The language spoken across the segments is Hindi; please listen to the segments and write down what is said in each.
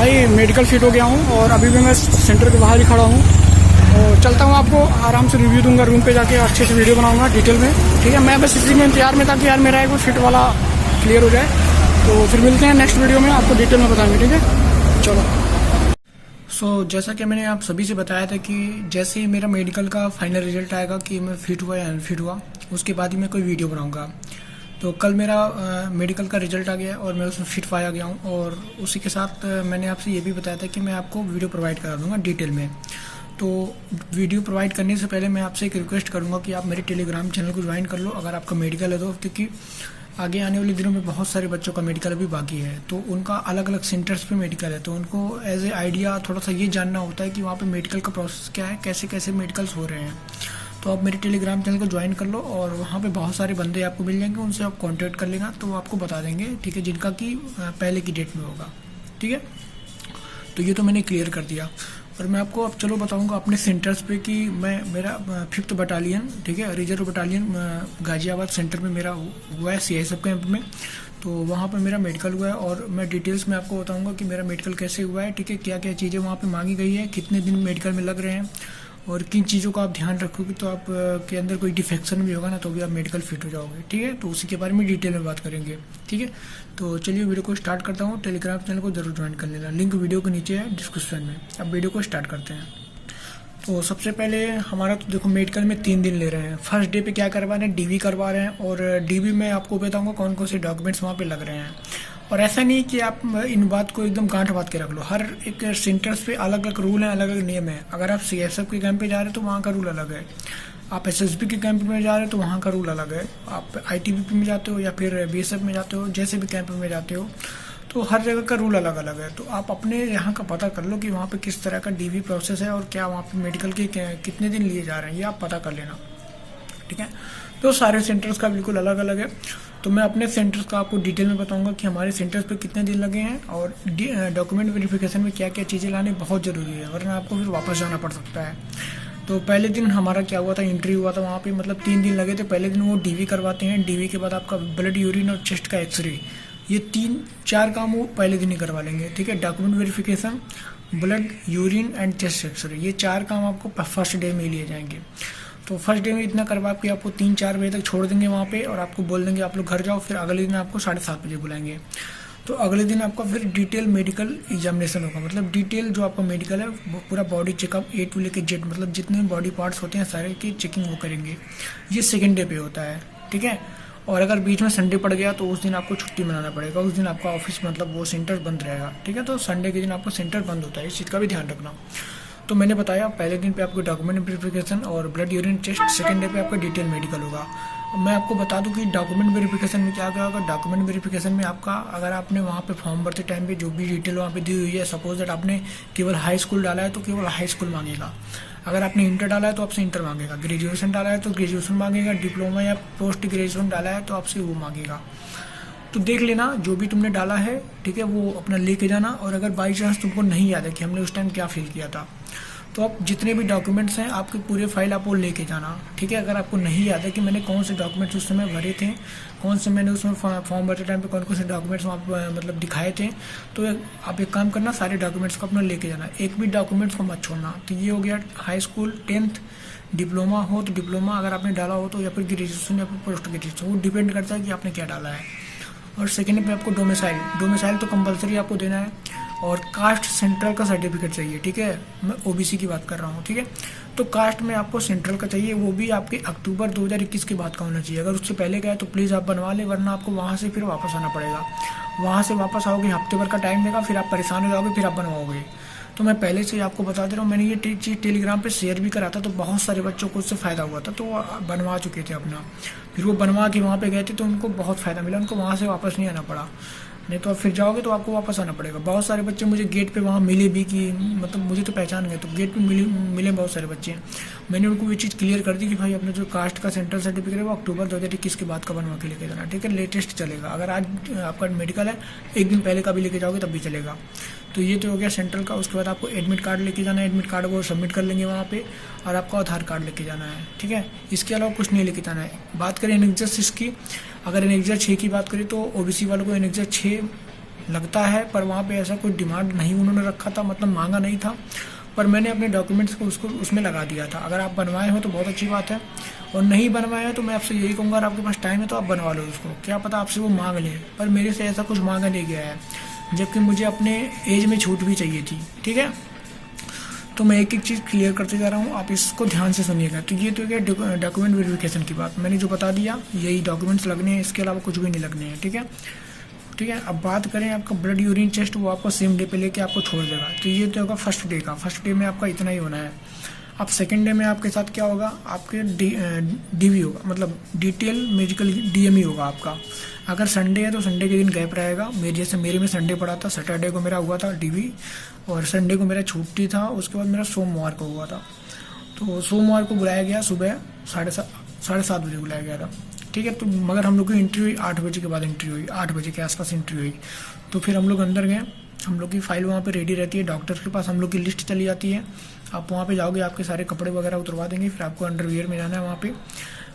भाई मेडिकल फिट हो गया हूँ और अभी भी मैं सेंटर के बाहर ही खड़ा हूँ और चलता हूँ। आपको आराम से रिव्यू दूंगा, रूम पे जाके अच्छे से वीडियो बनाऊंगा डिटेल में, ठीक है। मैं बस इसी में इंतजार में था कि यार मेरा एक फिट वाला क्लियर हो जाए, तो फिर मिलते हैं नेक्स्ट वीडियो में, आपको डिटेल में बताएंगे, ठीक है। चलो जैसा कि मैंने आप सभी से बताया था कि जैसे ही मेरा मेडिकल का फाइनल रिजल्ट आएगा कि मैं फिट हुआ या अनफिट हुआ, उसके बाद ही मैं कोई वीडियो बनाऊंगा। तो कल मेरा मेडिकल का रिजल्ट आ गया और मैं उसमें फिट पाया गया हूँ, और उसी के साथ मैंने आपसे ये भी बताया था कि मैं आपको वीडियो प्रोवाइड करा दूंगा डिटेल में। तो वीडियो प्रोवाइड करने से पहले मैं आपसे एक रिक्वेस्ट करूंगा कि आप मेरे टेलीग्राम चैनल को ज्वाइन कर लो अगर आपका मेडिकल है तो, क्योंकि आगे आने वाले दिनों में बहुत सारे बच्चों का मेडिकल अभी बाकी है, तो उनका अलग अलग सेंटर्स पे मेडिकल है, तो उनको एज ए आइडिया थोड़ा सा ये जानना होता है कि वहाँ पे मेडिकल का प्रोसेस क्या है, कैसे कैसे मेडिकल्स हो रहे हैं। तो आप मेरे टेलीग्राम चैनल को ज्वाइन कर लो और वहाँ पे बहुत सारे बंदे आपको मिल जाएंगे, उनसे आप कांटेक्ट कर लेना तो वो आपको बता देंगे, ठीक है, जिनका कि पहले की डेट में होगा, ठीक है। तो ये तो मैंने क्लियर कर दिया, और मैं आपको अब चलो बताऊंगा अपने सेंटर्स पे कि मैं मेरा 5th बटालियन, ठीक है, रिजर्व बटालियन गाजियाबाद सेंटर में मेरा हुआ है CISF कैंप में। तो वहाँ पे मेरा मेडिकल हुआ है और मैं डिटेल्स में आपको बताऊंगा कि मेरा मेडिकल कैसे हुआ है, ठीक है, क्या क्या चीज़ें वहाँ पे मांगी गई है, कितने दिन मेडिकल में लग रहे हैं, और किन चीज़ों का आप ध्यान रखोगे तो आप के अंदर कोई डिफेक्शन भी होगा ना तो भी आप मेडिकल फिट हो जाओगे, ठीक है। तो उसी के बारे में डिटेल में बात करेंगे, ठीक है। तो चलिए वीडियो को स्टार्ट करता हूँ। टेलीग्राम चैनल को जरूर ज्वाइन कर लेना, लिंक वीडियो के नीचे है डिस्क्रिप्शन में। अब वीडियो को स्टार्ट करते हैं। तो सबसे पहले हमारा तो देखो मेडिकल में 3 दिन ले रहे हैं। फर्स्ट डे पे क्या करवा रहे हैं, DV करवा रहे हैं, और DV में आपको बताऊंगा कौन कौन से डॉक्यूमेंट्स वहाँ पे लग रहे हैं। और ऐसा नहीं कि आप इन बात को एकदम गांठ बांध के रख लो, हर एक सेंटर्स पे अलग अलग रूल हैं, अलग अलग नियम है। अगर आप CSF के कैंप पे जा रहे हैं तो वहाँ का रूल अलग है, आप SSB के कैंप में जा रहे हो तो वहाँ का रूल अलग है, आप ITBP में जाते हो या फिर BSF में जाते हो, जैसे भी कैंप में जाते हो तो हर जगह का रूल अलग अलग है। तो आप अपने यहाँ का पता कर लो कि वहाँ पे किस तरह का DV प्रोसेस है और क्या वहाँ पे मेडिकल के कितने दिन लिए जा रहे हैं, ये आप पता कर लेना, ठीक है। तो सारे सेंटर्स का बिल्कुल अलग अलग है। तो मैं अपने सेंटर्स का आपको डिटेल में बताऊंगा कि हमारे सेंटर्स पे कितने दिन लगे हैं, और डॉक्यूमेंट वेरिफिकेशन में क्या क्या चीज़ें लाने बहुत ज़रूरी है, वरना आपको फिर वापस जाना पड़ सकता है। तो पहले दिन हमारा क्या हुआ था, इंटरव्यू हुआ था वहाँ पे, मतलब 3 दिन लगे थे। पहले दिन वो DV करवाते हैं, DV के बाद आपका ब्लड, यूरिन और चेस्ट का एक्सरे, ये 3-4 काम वो पहले दिन ही करवा लेंगे, ठीक है। Document verification, blood, urine and chest x-ray, ये 4 काम आपको फर्स्ट डे में लिए जाएंगे। तो फर्स्ट डे में इतना करवा के आपको 3-4 बजे तक छोड़ देंगे वहाँ पे, और आपको बोल देंगे आप लोग घर जाओ। फिर अगले दिन आपको 7:30 बजे बुलाएंगे। तो अगले दिन आपका फिर डिटेल मेडिकल एग्जामिनेशन होगा, मतलब डिटेल जो आपका मेडिकल है वो पूरा बॉडी चेकअप A to लेके Z, मतलब जितने बॉडी पार्ट्स होते हैं सारे की चेकिंग वो करेंगे। ये सेकेंड डे पे होता है, ठीक है। और अगर बीच में संडे पड़ गया तो उस दिन आपको छुट्टी मनाना पड़ेगा, उस दिन आपका ऑफिस मतलब वो सेंटर बंद रहेगा, ठीक है। तो संडे के दिन आपका सेंटर बंद होता है, इस चीज़ का भी ध्यान रखना। तो मैंने बताया पहले दिन पे आपको डॉक्यूमेंट वेरिफिकेशन और blood, urine, test, second day पे आपका डिटेल मेडिकल होगा। मैं आपको बता दूं कि डॉक्यूमेंट वेरिफिकेशन में क्या क्या होगा। डॉक्यूमेंट वेरिफिकेशन में आपका, अगर आपने वहाँ पे फॉर्म भरते टाइम पे जो भी डिटेल वहाँ पे दी हुई है, सपोज दैट आपने केवल हाई स्कूल डाला है तो केवल हाई स्कूल मांगेगा, अगर आपने इंटर डाला है तो आपसे इंटर मांगेगा, ग्रेजुएशन डाला है तो ग्रेजुएशन मांगेगा, डिप्लोमा या पोस्ट ग्रेजुएशन डाला है तो आपसे वो मांगेगा। तो देख लेना जो भी तुमने डाला है, ठीक है, वो अपना लेके जाना। और अगर बाई चांस तुमको नहीं याद है कि हमने उस टाइम क्या फिल किया था, तो आप जितने भी डॉक्यूमेंट्स हैं आपके पूरे फाइल आप वो लेके जाना, ठीक है। अगर आपको नहीं याद है कि मैंने कौन से डॉक्यूमेंट्स उस समय भरे थे, कौन से मैंने उसमें फॉर्म भरते टाइम पे कौन कौन से डॉक्यूमेंट्स वहाँ मतलब दिखाए थे, तो आप एक काम करना, सारे डॉक्यूमेंट्स को अपना लेके जाना, एक भी डॉक्यूमेंट्स को मत छोड़ना। तो ये हो गया हाई स्कूल, 10th, डिप्लोमा हो तो डिप्लोमा अगर आपने डाला हो तो, या फिर ग्रेजुएशन या फिर पोस्ट ग्रेजुएशन, वो डिपेंड करता है कि आपने क्या डाला है। और सेकेंड पे आपको डोमिसाइल तो कंपलसरी आपको देना है, और कास्ट सेंट्रल का सर्टिफिकेट चाहिए, ठीक है। मैं OBC की बात कर रहा हूँ, ठीक है। तो कास्ट में आपको सेंट्रल का चाहिए, वो भी आपके अक्टूबर 2021 के बाद का होना चाहिए। अगर उससे पहले का है तो प्लीज़ आप बनवा लें, वरना आपको वहाँ से फिर वापस आना पड़ेगा। वहाँ से वापस आओगे, हफ्ते भर का टाइम लेगा, फिर आप परेशान हो जाओगे, फिर आप बनवाओगे। तो मैं पहले से आपको बता दे रहा हूँ, मैंने ये चीज़ टेलीग्राम पे शेयर भी करा था, तो बहुत सारे बच्चों को उससे फ़ायदा हुआ था, तो वो बनवा चुके थे अपना। फिर वो बनवा के वहाँ पे गए थे तो उनको बहुत फ़ायदा मिला, उनको वहाँ से वापस नहीं आना पड़ा। नहीं तो आप फिर जाओगे तो आपको वापस आना पड़ेगा। बहुत सारे बच्चे मुझे गेट पे वहाँ मिले भी, कि मतलब मुझे तो पहचान गए, तो गेट पे मिले बहुत सारे बच्चे। मैंने उनको ये चीज़ क्लियर कर दी कि भाई अपने जो कास्ट का सेंट्रल सर्टिफिकेट है वो अक्टूबर 2021 के बाद का बनवा के लेके जाना, ठीक है, लेटेस्ट चलेगा। अगर आज आपका मेडिकल है, एक दिन पहले का भी लेके जाओगे तब भी चलेगा। तो ये तो हो गया सेंट्रल का। उसके बाद आपको एडमिट कार्ड लेके जाना है, एडमिट कार्ड वो सबमिट कर लेंगे वहाँ पे, और आपको आधार कार्ड लेके जाना है, ठीक है। इसके अलावा कुछ नहीं लेके जाना है। बात करें एनेक्सर 6 की, अगर एनेक्सर 6 की बात करें तो OBC वालों को एनेक्सर 6 लगता है, पर वहाँ पे ऐसा कोई डिमांड नहीं उन्होंने रखा था, मतलब मांगा नहीं था, पर मैंने अपने डॉक्यूमेंट्स को उसको उसमें लगा दिया था। अगर आप बनवाए हो तो बहुत अच्छी बात है, और नहीं बनवाए हो तो मैं आपसे यही कहूँगा, अगर आपके पास टाइम है तो आप बनवा लो उसको, क्या पता आपसे वो मांग लें, पर मेरे से ऐसा कुछ मांगा नहीं गया है, जबकि मुझे अपने एज में छूट भी चाहिए थी। ठीक है, तो मैं एक एक चीज़ क्लियर करते जा रहा हूँ, आप इसको ध्यान से सुनिएगा। तो ये तो क्या डॉक्यूमेंट वेरिफिकेशन की बात मैंने जो बता दिया, यही डॉक्यूमेंट्स लगने हैं, इसके अलावा कुछ भी नहीं लगने हैं। ठीक है, ठीक है। अब बात करें आपका ब्लड यूरिन टेस्ट, वो आपको सेम डे पे लेके आपको छोड़ देगा। तो ये तो होगा फर्स्ट डे का, फर्स्ट डे में आपका इतना ही होना है। अब सेकेंड डे में आपके साथ क्या होगा, आपके डीवी होगा, मतलब डिटेल मेडिकल डीएमई होगा आपका। अगर संडे है तो संडे के दिन गैप रहेगा, मेरे में संडे पड़ा था, सैटरडे को मेरा हुआ था डीवी, और संडे को मेरा छुट्टी था, उसके बाद मेरा सोमवार को हुआ था। तो सोमवार को बुलाया गया, सुबह 7:30 बजे बुलाया गया था। ठीक है, तो मगर हम लोग की एंट्री हुई 8 बजे के बाद, एंट्री हुई 8 बजे के आसपास एंट्री हुई। तो फिर हम लोग अंदर गए, हम लोग की फाइल वहाँ पे रेडी रहती है, डॉक्टर के पास हम लोग की लिस्ट चली जाती है। आप वहाँ पे जाओगे, आपके सारे कपड़े वगैरह उतरवा देंगे, फिर आपको अंडरवियर में जाना है। वहाँ पे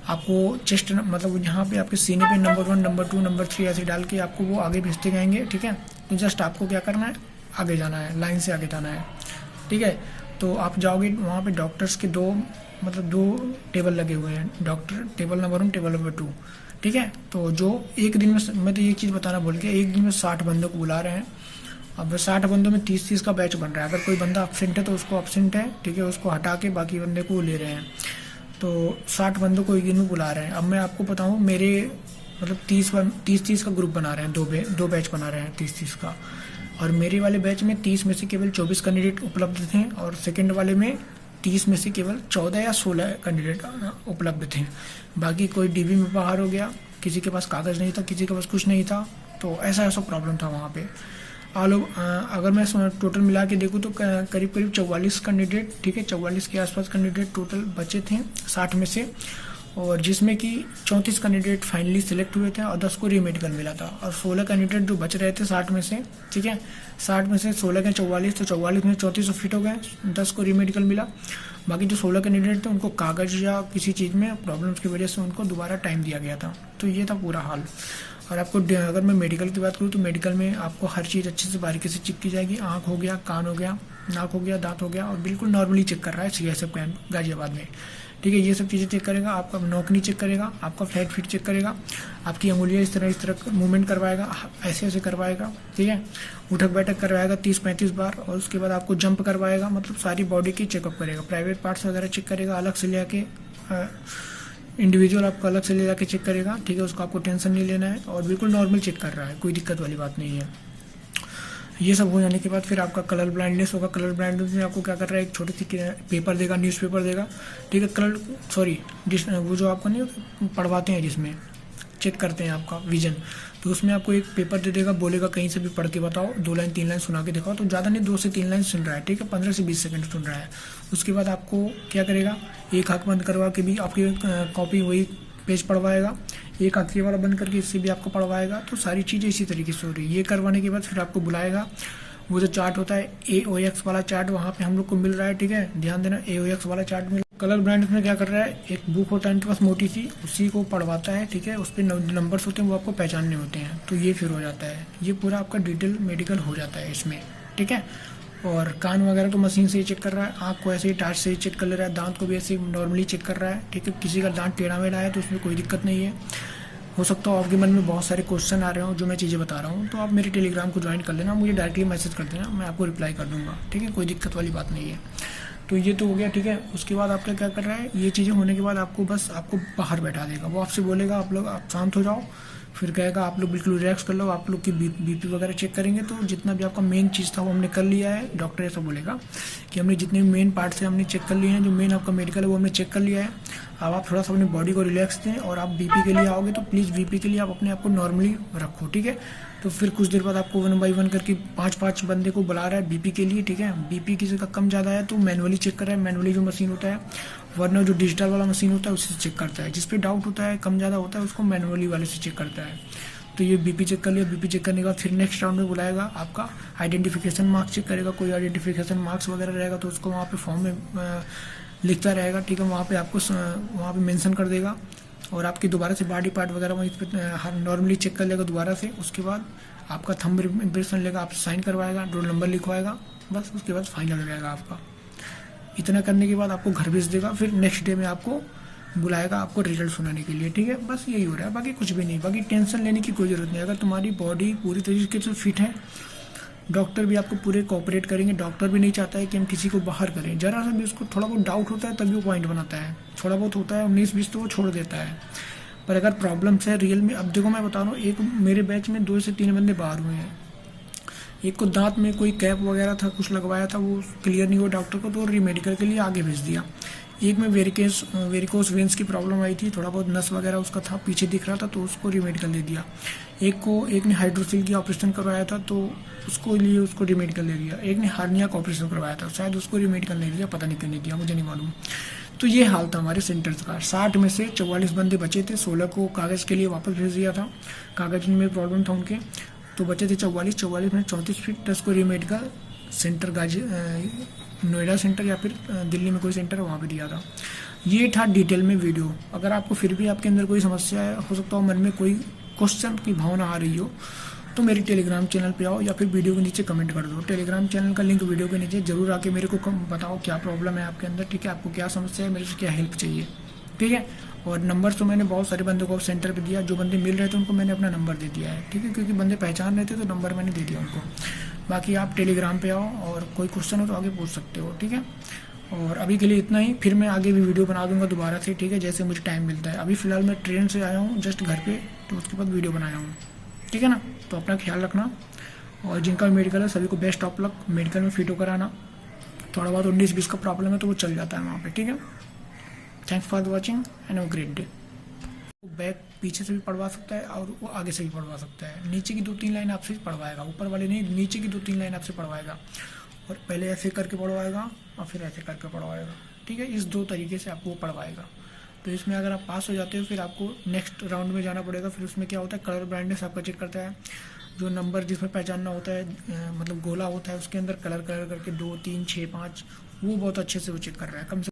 आपको चेस्ट, मतलब यहाँ पे आपके सीने पे नंबर 1, नंबर 2, नंबर 3 ऐसे डाल के आपको वो आगे भेजते जाएंगे। ठीक है, तो जस्ट आपको क्या करना है, आगे जाना है, लाइन से आगे जाना है। ठीक है, तो आप जाओगे वहाँ पे, डॉक्टर्स के दो टेबल लगे हुए हैं, doctor table number 1, table number 2। ठीक है, तो जो एक दिन में, मैं तो ये चीज़ बताना भूल गया, एक दिन में 60 बंदों को बुला रहे हैं। अब 60 बंदों में 30-30 का बैच बन रहा है। अगर कोई बंदा एब्सेंट है तो उसको एब्सेंट है, ठीक है, उसको हटा के बाकी बंदे को ले रहे हैं। तो 60 बंदों को एक दिन में बुला रहे हैं। अब मैं आपको बताऊँ, मेरे मतलब 30 का ग्रुप बना रहे हैं, दो बैच बना रहे हैं 30 का, और मेरे वाले बैच में 30 में से केवल 24 कैंडिडेट उपलब्ध थे, और सेकेंड वाले में 30 में से केवल 14 या 16 कैंडिडेट उपलब्ध थे। बाकी कोई डीबी में बाहर हो गया, किसी के पास कागज़ नहीं था, किसी के पास कुछ नहीं था। तो ऐसा प्रॉब्लम था वहाँ पे। अगर मैं टोटल मिला के देखूँ तो करीब 44 कैंडिडेट, ठीक है, 44 के आसपास कैंडिडेट टोटल बचे थे 60 में से, और जिसमें कि 34 कैंडिडेट फाइनली सिलेक्ट हुए थे और 10 को रीमेडिकल मिला था, और 16 कैंडिडेट जो बच रहे थे 60 में से, ठीक है, 60 में से 16 के 44, तो 44 में 34 फिट हो गए, 10 को रीमेडिकल मिला। बाकी जो 16 कैंडिडेट थे उनको कागज़ या किसी चीज़ में प्रॉब्लम्स की वजह से उनको दोबारा टाइम दिया गया था। तो ये था पूरा हाल। और आपको अगर मैं मेडिकल की बात करूँ तो मेडिकल में आपको हर चीज़ अच्छे से बारीकी से चेक की जाएगी। आँख हो गया, कान हो गया, नाक हो गया, दांत हो गया, और बिल्कुल नॉर्मली चेक कर रहा है CSF कैंप गाजियाबाद में। ठीक है, ये सब चीज़ें चेक करेगा, आपका नौकनी चेक करेगा, आपका फ्लैट फीट चेक करेगा, आपकी अंगुलियाँ इस तरह मूवमेंट करवाएगा, ऐसे करवाएगा। ठीक है, उठक बैठक करवाएगा 30-35 बार, और उसके बाद आपको जंप करवाएगा, मतलब सारी बॉडी की चेकअप करेगा, प्राइवेट पार्ट्स वगैरह चेक करेगा, अलग से ले आके इंडिविजुअल आपको अलग से ले जाके चेक करेगा। ठीक है, उसको आपको टेंशन नहीं लेना है, और बिल्कुल नॉर्मल चेक कर रहा है, कोई दिक्कत वाली बात नहीं है। ये सब हो जाने के बाद फिर आपका कलर ब्लाइंडनेस होगा। कलर ब्लाइंडनेस में आपको क्या कर रहा है, एक छोटी सी पेपर देगा, न्यूज़पेपर देगा। ठीक है, वो जो आपको नहीं पढ़वाते हैं, जिसमें चेक करते हैं आपका विजन, तो उसमें आपको एक पेपर दे देगा, बोलेगा कहीं से भी पढ़ के बताओ, 2 लाइन 3 लाइन सुना के दिखाओ। तो ज़्यादा नहीं, 2 से 3 लाइन सुन रहा है, ठीक है, 15 से 20 सेकंड सुन रहा है। उसके बाद आपको क्या करेगा, एक आँख बंद करवा के भी आपकी कॉपी वही पेज पढ़वाएगा, एक आखिरी वाला बंद करके इससे भी आपको पढ़वाएगा। तो सारी चीज़ें इसी तरीके से हो रही है। ये करवाने के बाद फिर आपको बुलाएगा, वो जो चार्ट होता है AOX वाला चार्ट वहाँ पे हम लोग को मिल रहा है। ठीक है, ध्यान देना, AOX वाला चार्ट मिल। कलर ब्लाइंड में क्या कर रहा है, एक बुक होता है इनके पास मोटी सी, उसी को पढ़वाता है। ठीक है, उस पर नंबर्स होते हैं, वो आपको पहचानने होते हैं। तो ये फिर हो जाता है, ये पूरा आपका डिटेल मेडिकल हो जाता है इसमें। ठीक है, और कान वगैरह तो मशीन से ही चेक कर रहा है, आँख को ऐसे ही टार्च से ही चेक कर ले रहा है, दांत को भी ऐसे नॉर्मली चेक कर रहा है। ठीक है, किसी का दांत टेढ़ा मेढ़ा है तो उसमें कोई दिक्कत नहीं है। हो सकता है आपके मन में बहुत सारे क्वेश्चन आ रहे हो जो मैं चीज़ें बता रहा हूँ, तो आप मेरे टेलीग्राम को ज्वाइन कर लेना, मुझे डायरेक्टली मैसेज कर देना, मैं आपको रिप्लाई कर दूँगा। ठीक है, कोई दिक्कत वाली बात नहीं है। तो ये तो हो गया। ठीक है, उसके बाद आपका क्या कर रहा है, ये चीज़ें होने के बाद आपको बाहर बैठा देगा। वो आपसे बोलेगा आप शांत हो जाओ, फिर कहेगा आप लोग बिल्कुल रिलैक्स कर लो, आप लोग की BP वगैरह चेक करेंगे। तो जितना भी आपका मेन चीज़ था वो हमने कर लिया है। डॉक्टर ऐसा बोलेगा कि हमने जितने भी मेन पार्ट से हमने चेक कर लिए हैं, जो मेन आपका मेडिकल है वो हमने चेक कर लिया है। अब आप थोड़ा सा अपनी बॉडी को रिलैक्स दें, और आप BP के लिए आओगे तो प्लीज़ BP के लिए आप अपने आप को नॉर्मली रखो। ठीक है, तो फिर कुछ देर बाद आपको 1 बाई 1 करके 5-5 बंदे को बुला रहा है BP के लिए। ठीक है, BP किसी का कम ज़्यादा है तो मैनुअली चेक कर रहा है, मैनुअली जो मशीन होता है, वरना जो डिजिटल वाला मशीन होता है उससे चेक करता है। जिस पे डाउट होता है, कम ज़्यादा होता है, उसको मैनुअली वाले से चेक करता है। तो ये BP चेक कर लिया। BP चेक करने के बाद फिर नेक्स्ट राउंड में बुलाएगा, आपका आइडेंटिफिकेशन मार्क्स चेक करेगा। कोई आइडेंटिफिकेशन मार्क्स वगैरह रहेगा तो उसको वहाँ पे फॉर्म में लिखता रहेगा। ठीक है, वहाँ पे आपको वहाँ पे मेंशन कर देगा, और आपकी दोबारा से बॉडी पार्ट वगैरह वहीं पे नॉर्मली चेक कर लेगा दोबारा से। उसके बाद आपका थंब इम्प्रेशन लेगा, आप साइन करवाएगा, रोल नंबर लिखवाएगा, बस उसके बाद फाइनल हो जाएगा आपका। इतना करने के बाद आपको घर भेज देगा, फिर नेक्स्ट डे में आपको बुलाएगा आपको रिजल्ट सुनाने के लिए, ठीक है। बस यही हो रहा है, बाकी कुछ भी नहीं, बाकी टेंशन लेने की कोई ज़रूरत नहीं। अगर तुम्हारी बॉडी पूरी तरीके से फिट है, डॉक्टर भी आपको पूरे कोऑपरेट करेंगे। डॉक्टर भी नहीं चाहता है कि हम किसी को बाहर करें, जरा सा भी उसको थोड़ा बहुत डाउट होता है तभी वो पॉइंट बनाता है, थोड़ा बहुत होता है 19-20 तो वो छोड़ देता है। पर अगर प्रॉब्लम्स है रियल में, अब देखो मैं बता रहा हूँ, एक मेरे बैच में 2 से 3 बंदे बाहर हुए हैं। एक को दांत में कोई कैप वगैरह था, कुछ लगवाया था, वो क्लियर नहीं हुआ डॉक्टर को, तो रीमेडिकल के लिए आगे भेज दिया। एक में वेरिकोस वेंस की प्रॉब्लम आई थी, थोड़ा बहुत नस वगैरह उसका था, पीछे दिख रहा था, तो उसको रीमेडिकल दे दिया। एक ने हाइड्रोसिल की ऑपरेशन करवाया था, तो उसको रीमेडिकल दे दिया। एक ने हार्निया का ऑपरेशन करवाया था, शायद उसको रीमेडिकल नहीं दिया, पता नहीं क्यों नहीं दिया, मुझे नहीं मालूम। तो ये हाल था हमारे सेंटर्स का। 60 में से 44 बंदे बचे थे, 16 को कागज़ के लिए वापस भेज दिया था, कागज में प्रॉब्लम था उनके, तो बचे थे 44 में 34 फिर 10 को रीमेडिकल सेंटर नोएडा सेंटर या फिर दिल्ली में कोई सेंटर वहाँ पे दिया था। ये था डिटेल में वीडियो। अगर आपको फिर भी आपके अंदर कोई समस्या है, हो सकता हो मन में कोई क्वेश्चन की भावना आ रही हो, तो मेरे टेलीग्राम चैनल पे आओ या फिर वीडियो के नीचे कमेंट कर दो। टेलीग्राम चैनल का लिंक वीडियो के नीचे जरूर आके मेरे को बताओ क्या प्रॉब्लम है आपके अंदर, ठीक है, आपको क्या समस्या है, मेरे से क्या हेल्प चाहिए, ठीक है। और नंबर तो मैंने बहुत सारे बंदों को सेंटर पे दिया, जो बंदे मिल रहे थे उनको मैंने अपना नंबर दे दिया है, ठीक है, क्योंकि बंदे पहचान रहे थे तो नंबर मैंने दे दिया उनको। बाकी आप टेलीग्राम पे आओ और कोई क्वेश्चन हो तो आगे पूछ सकते हो, ठीक है। और अभी के लिए इतना ही, फिर मैं आगे भी वीडियो बना दूंगा दोबारा से, ठीक है, जैसे मुझे टाइम मिलता है। अभी फिलहाल मैं ट्रेन से आया हूँ जस्ट घर पे, तो उसके बाद वीडियो बनाया हूँ, ठीक है ना। तो अपना ख्याल रखना, और जिनका मेडिकल है सभी को बेस्ट ऑफ लक, मेडिकल में फिट होकर आना। थोड़ा बहुत 19-20 का प्रॉब्लम है तो वो चल जाता है वहाँ पर, ठीक है। Thanks for watching and have a great day. Back पीछे से भी पढ़वा सकता है और वो आगे से भी पढ़वा सकता है। नीचे की 2-3 लाइन आपसे पढ़वाएगा, ऊपर वाले नहीं, नीचे की 2-3 लाइन आपसे पढ़वाएगा, और पहले ऐसे करके पढ़वाएगा और फिर ऐसे करके पढ़वाएगा, ठीक है। इस 2 तरीके से आपको वो पढ़वाएगा। तो इसमें अगर आप पास हो जाते हो फिर आपको नेक्स्ट राउंड में जाना पड़ेगा। फिर उसमें क्या होता है, कलर ब्राइटनेस आपका चेक करता है, जो नंबर जिसमें पहचानना होता है, मतलब गोला होता है उसके अंदर कलर करके 2, 3, 6, 5, वो बहुत अच्छे से वो चेक कर रहा है। कम से